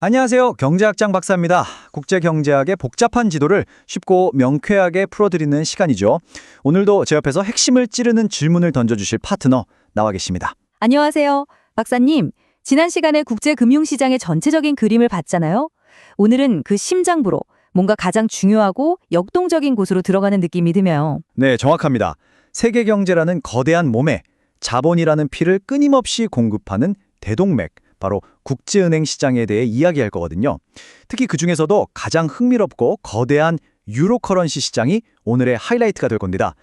안녕하세요. 경제학장 박사입니다. 국제경제학의 복잡한 지도를 쉽고 명쾌하게 풀어드리는 시간이죠. 오늘도 제 옆에서 핵심을 찌르는 질문을 던져주실 파트너 나와 계십니다. 안녕하세요. 박사님, 지난 시간에 국제금융시장의 전체적인 그림을 봤잖아요. 오늘은 그 심장부로 뭔가 가장 중요하고 역동적인 곳으로 들어가는 느낌이 드네요. 네, 정확합니다. 세계 경제라는 거대한 몸에 자본이라는 피를 끊임없이 공급하는 대동맥, 바로 국제은행 시장에 대해 이야기할 거거든요. 특히 그중에서도 가장 흥미롭고 거대한 유로커런시 시장이 오늘의 하이라이트가 될 겁니다.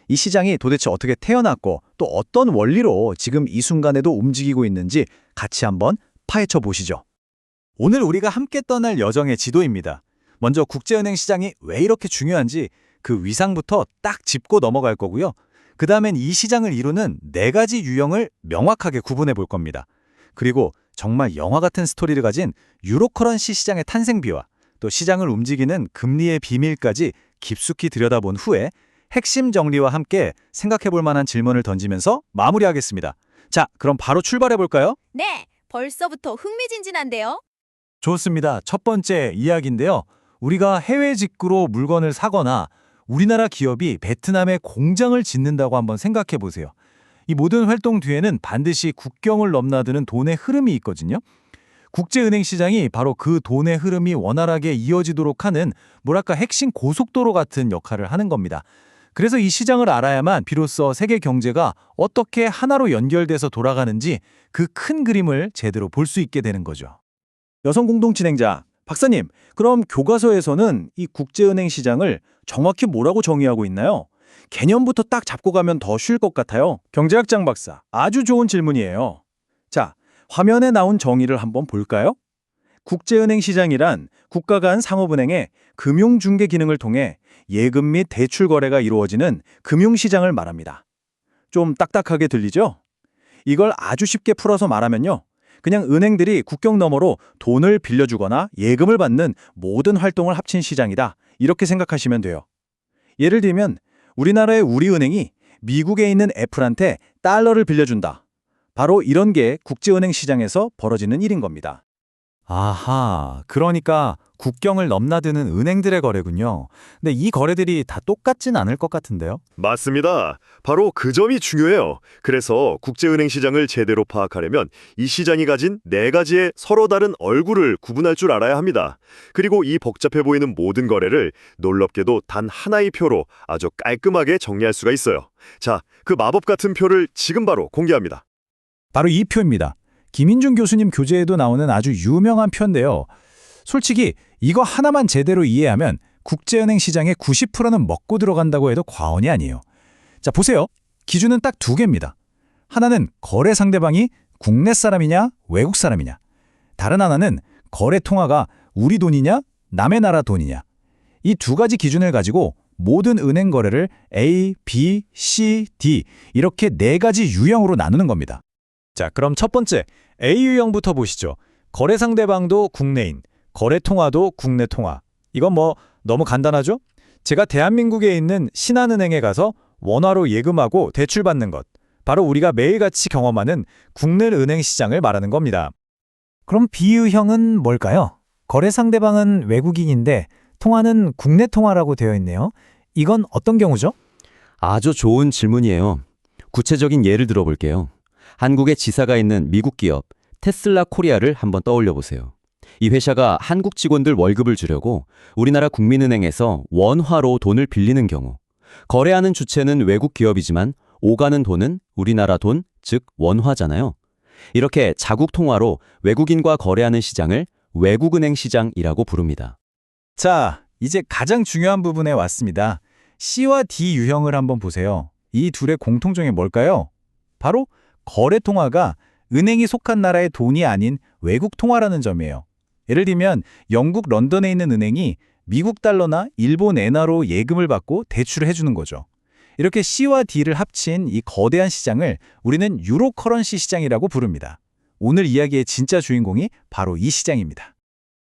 이 시장이 도대체 어떻게 태어났고 또 어떤 원리로 지금 이 순간에도 움직이고 있는지 같이 한번 파헤쳐 보시죠. 오늘 우리가 함께 떠날 여정의 지도입니다. 먼저 국제은행 시장이 왜 이렇게 중요한지 그 위상부터 딱 짚고 넘어갈 거고요. 그 다음엔 이 시장을 이루는 네 가지 유형을 명확하게 구분해 볼 겁니다. 그리고 정말 영화 같은 스토리를 가진 유로커런시 시장의 탄생비와 또 시장을 움직이는 금리의 비밀까지 깊숙이 들여다본 후에 핵심 정리와 함께 생각해 볼 만한 질문을 던지면서 마무리하겠습니다. 자, 그럼 바로 출발해 볼까요? 네, 벌써부터 흥미진진한데요. 좋습니다. 첫 번째 이야기인데요. 우리가 해외 직구로 물건을 사거나 우리나라 기업이 베트남에 공장을 짓는다고 한번 생각해 보세요. 이 모든 활동 뒤에는 반드시 국경을 넘나드는 돈의 흐름이 있거든요. 국제은행 시장이 바로 그 돈의 흐름이 원활하게 이어지도록 하는 뭐랄까 핵심 고속도로 같은 역할을 하는 겁니다. 그래서 이 시장을 알아야만 비로소 세계 경제가 어떻게 하나로 연결돼서 돌아가는지 그 큰 그림을 제대로 볼 수 있게 되는 거죠. 여성 공동 진행자 박사님, 그럼 교과서에서는 이 국제은행 시장을 정확히 뭐라고 정의하고 있나요? 개념부터 딱 잡고 가면 더 쉬울 것 같아요. 경제학장 박사, 아주 좋은 질문이에요. 자, 화면에 나온 정의를 한번 볼까요? 국제은행 시장이란 국가 간 상업은행의 금융중개 기능을 통해 예금 및 대출 거래가 이루어지는 금융시장을 말합니다. 좀 딱딱하게 들리죠? 이걸 아주 쉽게 풀어서 말하면요. 그냥 은행들이 국경 너머로 돈을 빌려주거나 예금을 받는 모든 활동을 합친 시장이다. 이렇게 생각하시면 돼요. 예를 들면 우리나라의 우리은행이 미국에 있는 애플한테 달러를 빌려준다. 바로 이런 게 국제은행 시장에서 벌어지는 일인 겁니다. 아하, 그러니까 국경을 넘나드는 은행들의 거래군요. 근데 이 거래들이 다 똑같진 않을 것 같은데요? 맞습니다. 바로 그 점이 중요해요. 그래서 국제은행 시장을 제대로 파악하려면 이 시장이 가진 네 가지의 서로 다른 얼굴을 구분할 줄 알아야 합니다. 그리고 이 복잡해 보이는 모든 거래를 놀랍게도 단 하나의 표로 아주 깔끔하게 정리할 수가 있어요. 자, 그 마법 같은 표를 지금 바로 공개합니다. 바로 이 표입니다. 김인중 교수님 교재에도 나오는 아주 유명한 표인데요. 솔직히 이거 하나만 제대로 이해하면 국제은행 시장의 90%는 먹고 들어간다고 해도 과언이 아니에요. 자, 보세요. 기준은 딱 두 개입니다. 하나는 거래 상대방이 국내 사람이냐 외국 사람이냐. 다른 하나는 거래 통화가 우리 돈이냐 남의 나라 돈이냐. 이 두 가지 기준을 가지고 모든 은행 거래를 A, B, C, D 이렇게 네 가지 유형으로 나누는 겁니다. 자, 그럼 첫 번째 A유형부터 보시죠. 거래 상대방도 국내인, 거래 통화도 국내 통화. 이건 뭐 너무 간단하죠? 제가 대한민국에 있는 신한은행에 가서 원화로 예금하고 대출받는 것. 바로 우리가 매일같이 경험하는 국내 은행 시장을 말하는 겁니다. 그럼 B유형은 뭘까요? 거래 상대방은 외국인인데 통화는 국내 통화라고 되어 있네요. 이건 어떤 경우죠? 아주 좋은 질문이에요. 구체적인 예를 들어볼게요. 한국에 지사가 있는 미국 기업 테슬라 코리아를 한번 떠올려 보세요. 이 회사가 한국 직원들 월급을 주려고 우리나라 국민은행에서 원화로 돈을 빌리는 경우, 거래하는 주체는 외국 기업이지만 오가는 돈은 우리나라 돈, 즉 원화잖아요. 이렇게 자국 통화로 외국인과 거래하는 시장을 외국은행 시장이라고 부릅니다. 자, 이제 가장 중요한 부분에 왔습니다. C와 D 유형을 한번 보세요. 이 둘의 공통점이 뭘까요? 바로 거래 통화가 은행이 속한 나라의 돈이 아닌 외국 통화라는 점이에요. 예를 들면 영국 런던에 있는 은행이 미국 달러나 일본 엔화로 예금을 받고 대출을 해주는 거죠. 이렇게 C와 D를 합친 이 거대한 시장을 우리는 유로커런시 시장이라고 부릅니다. 오늘 이야기의 진짜 주인공이 바로 이 시장입니다.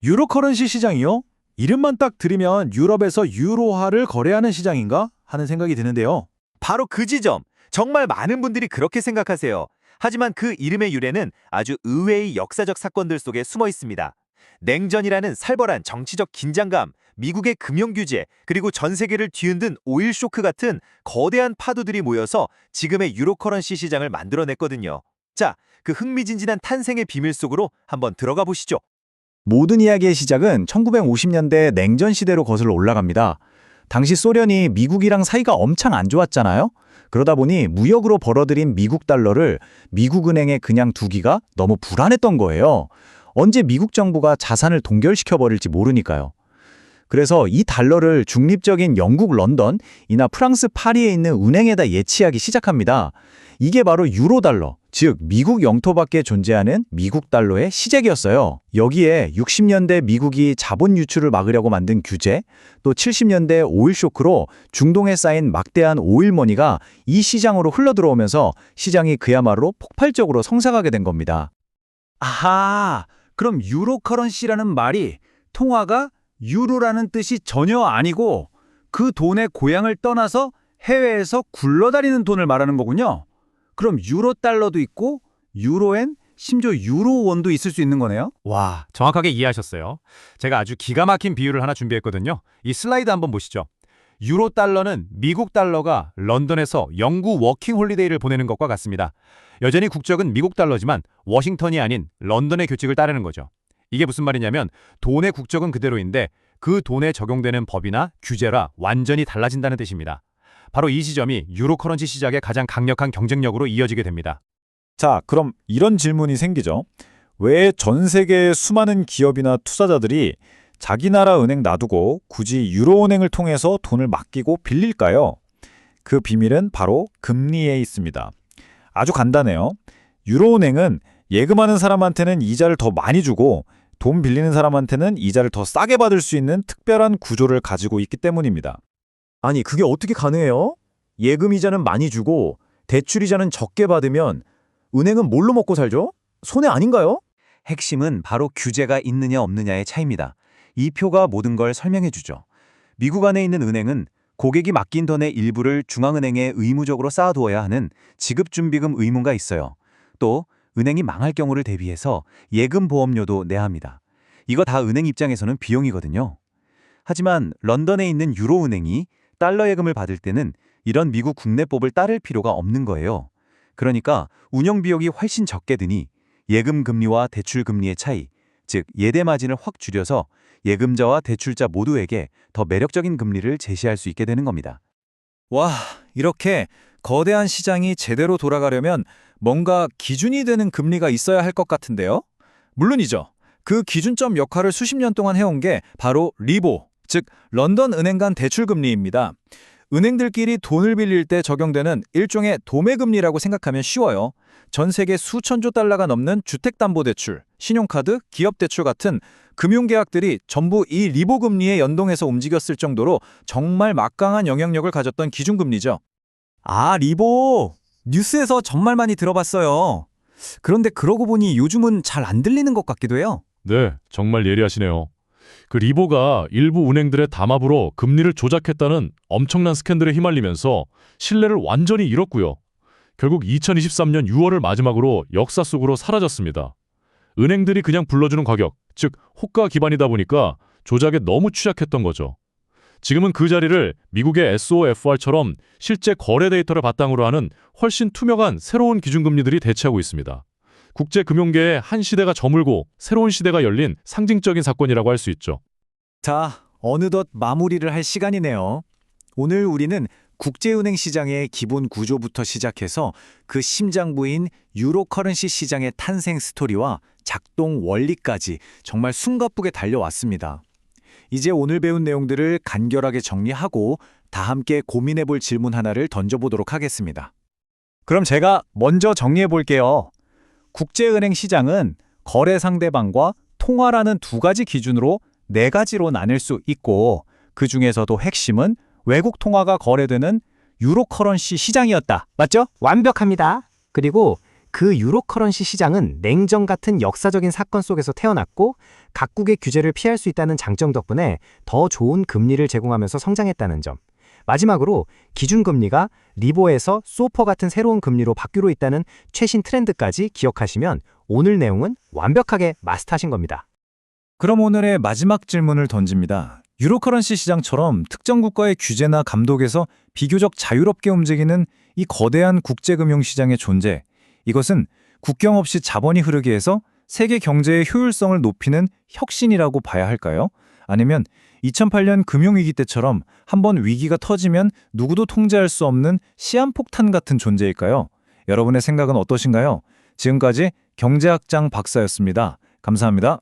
유로커런시 시장이요? 이름만 딱 들으면 유럽에서 유로화를 거래하는 시장인가 하는 생각이 드는데요. 바로 그 지점. 정말 많은 분들이 그렇게 생각하세요. 하지만 그 이름의 유래는 아주 의외의 역사적 사건들 속에 숨어 있습니다. 냉전이라는 살벌한 정치적 긴장감, 미국의 금융 규제, 그리고 전 세계를 뒤흔든 오일 쇼크 같은 거대한 파도들이 모여서 지금의 유로 커런시 시장을 만들어냈거든요. 자, 그 흥미진진한 탄생의 비밀 속으로 한번 들어가 보시죠. 모든 이야기의 시작은 1950년대 냉전 시대로 거슬러 올라갑니다. 당시 소련이 미국이랑 사이가 엄청 안 좋았잖아요. 그러다 보니 무역으로 벌어들인 미국 달러를 미국 은행에 그냥 두기가 너무 불안했던 거예요. 언제 미국 정부가 자산을 동결시켜버릴지 모르니까요. 그래서 이 달러를 중립적인 영국 런던이나 프랑스 파리에 있는 은행에다 예치하기 시작합니다. 이게 바로 유로달러, 즉 미국 영토 밖에 존재하는 미국 달러의 시작이었어요. 여기에 60년대 미국이 자본 유출을 막으려고 만든 규제, 또 70년대 오일 쇼크로 중동에 쌓인 막대한 오일머니가 이 시장으로 흘러들어오면서 시장이 그야말로 폭발적으로 성장하게 된 겁니다. 아하, 그럼 유로 커런시라는 말이 통화가 유로라는 뜻이 전혀 아니고 그 돈의 고향을 떠나서 해외에서 굴러다니는 돈을 말하는 거군요. 그럼 유로 달러도 있고 유로엔 심지어 유로원도 있을 수 있는 거네요? 와, 정확하게 이해하셨어요. 제가 아주 기가 막힌 비유를 하나 준비했거든요. 이 슬라이드 한번 보시죠. 유로 달러는 미국 달러가 런던에서 영구 워킹 홀리데이를 보내는 것과 같습니다. 여전히 국적은 미국 달러지만 워싱턴이 아닌 런던의 규칙을 따르는 거죠. 이게 무슨 말이냐면 돈의 국적은 그대로인데 그 돈에 적용되는 법이나 규제라 완전히 달라진다는 뜻입니다. 바로 이 지점이 유로 커런시 시장의 가장 강력한 경쟁력으로 이어지게 됩니다. 자, 그럼 이런 질문이 생기죠. 왜 전 세계의 수많은 기업이나 투자자들이 자기 나라 은행 놔두고 굳이 유로은행을 통해서 돈을 맡기고 빌릴까요? 그 비밀은 바로 금리에 있습니다. 아주 간단해요. 유로은행은 예금하는 사람한테는 이자를 더 많이 주고 돈 빌리는 사람한테는 이자를 더 싸게 받을 수 있는 특별한 구조를 가지고 있기 때문입니다. 아니, 그게 어떻게 가능해요? 예금 이자는 많이 주고 대출 이자는 적게 받으면 은행은 뭘로 먹고 살죠? 손해 아닌가요? 핵심은 바로 규제가 있느냐 없느냐의 차이입니다. 이 표가 모든 걸 설명해 주죠. 미국 안에 있는 은행은 고객이 맡긴 돈의 일부를 중앙은행에 의무적으로 쌓아두어야 하는 지급준비금 의무가 있어요. 또 은행이 망할 경우를 대비해서 예금 보험료도 내야 합니다. 이거 다 은행 입장에서는 비용이거든요. 하지만 런던에 있는 유로은행이 달러 예금을 받을 때는 이런 미국 국내법을 따를 필요가 없는 거예요. 그러니까 운영 비용이 훨씬 적게 드니 예금 금리와 대출 금리의 차이, 즉 예대 마진을 확 줄여서 예금자와 대출자 모두에게 더 매력적인 금리를 제시할 수 있게 되는 겁니다. 와, 이렇게 거대한 시장이 제대로 돌아가려면 뭔가 기준이 되는 금리가 있어야 할 것 같은데요? 물론이죠. 그 기준점 역할을 수십 년 동안 해온 게 바로 리보, 즉 런던 은행 간 대출 금리입니다. 은행들끼리 돈을 빌릴 때 적용되는 일종의 도매금리라고 생각하면 쉬워요. 전 세계 수천조 달러가 넘는 주택담보대출, 신용카드, 기업대출 같은 금융계약들이 전부 이 리보 금리에 연동해서 움직였을 정도로 정말 막강한 영향력을 가졌던 기준금리죠. 아, 리보! 뉴스에서 정말 많이 들어봤어요. 그런데 그러고 보니 요즘은 잘 안 들리는 것 같기도 해요. 네, 정말 예리하시네요. 그 리보가 일부 은행들의 담합으로 금리를 조작했다는 엄청난 스캔들에 휘말리면서 신뢰를 완전히 잃었고요. 결국 2023년 6월을 마지막으로 역사 속으로 사라졌습니다. 은행들이 그냥 불러주는 가격, 즉 호가 기반이다 보니까 조작에 너무 취약했던 거죠. 지금은 그 자리를 미국의 SOFR처럼 실제 거래 데이터를 바탕으로 하는 훨씬 투명한 새로운 기준금리들이 대체하고 있습니다. 국제금융계의 한 시대가 저물고 새로운 시대가 열린 상징적인 사건이라고 할 수 있죠. 자, 어느덧 마무리를 할 시간이네요. 오늘 우리는 국제은행 시장의 기본 구조부터 시작해서 그 심장부인 유로 커런시 시장의 탄생 스토리와 작동 원리까지 정말 숨가쁘게 달려왔습니다. 이제 오늘 배운 내용들을 간결하게 정리하고 다 함께 고민해볼 질문 하나를 던져보도록 하겠습니다. 그럼 제가 먼저 정리해볼게요. 국제은행 시장은 거래 상대방과 통화라는 두 가지 기준으로 네 가지로 나눌 수 있고 그 중에서도 핵심은 외국 통화가 거래되는 유로 커런시 시장이었다. 맞죠? 완벽합니다. 그리고 그 유로 커런시 시장은 냉전 같은 역사적인 사건 속에서 태어났고 각국의 규제를 피할 수 있다는 장점 덕분에 더 좋은 금리를 제공하면서 성장했다는 점. 마지막으로 기준금리가 리보에서 소퍼 같은 새로운 금리로 바뀌고 있다는 최신 트렌드까지 기억하시면 오늘 내용은 완벽하게 마스터하신 겁니다. 그럼 오늘의 마지막 질문을 던집니다. 유로커런시 시장처럼 특정 국가의 규제나 감독에서 비교적 자유롭게 움직이는 이 거대한 국제금융시장의 존재, 이것은 국경 없이 자본이 흐르게 해서 세계 경제의 효율성을 높이는 혁신이라고 봐야 할까요? 아니면 2008년 금융위기 때처럼 한번 위기가 터지면 누구도 통제할 수 없는 시한폭탄 같은 존재일까요? 여러분의 생각은 어떠신가요? 지금까지 경제학장 박사였습니다. 감사합니다.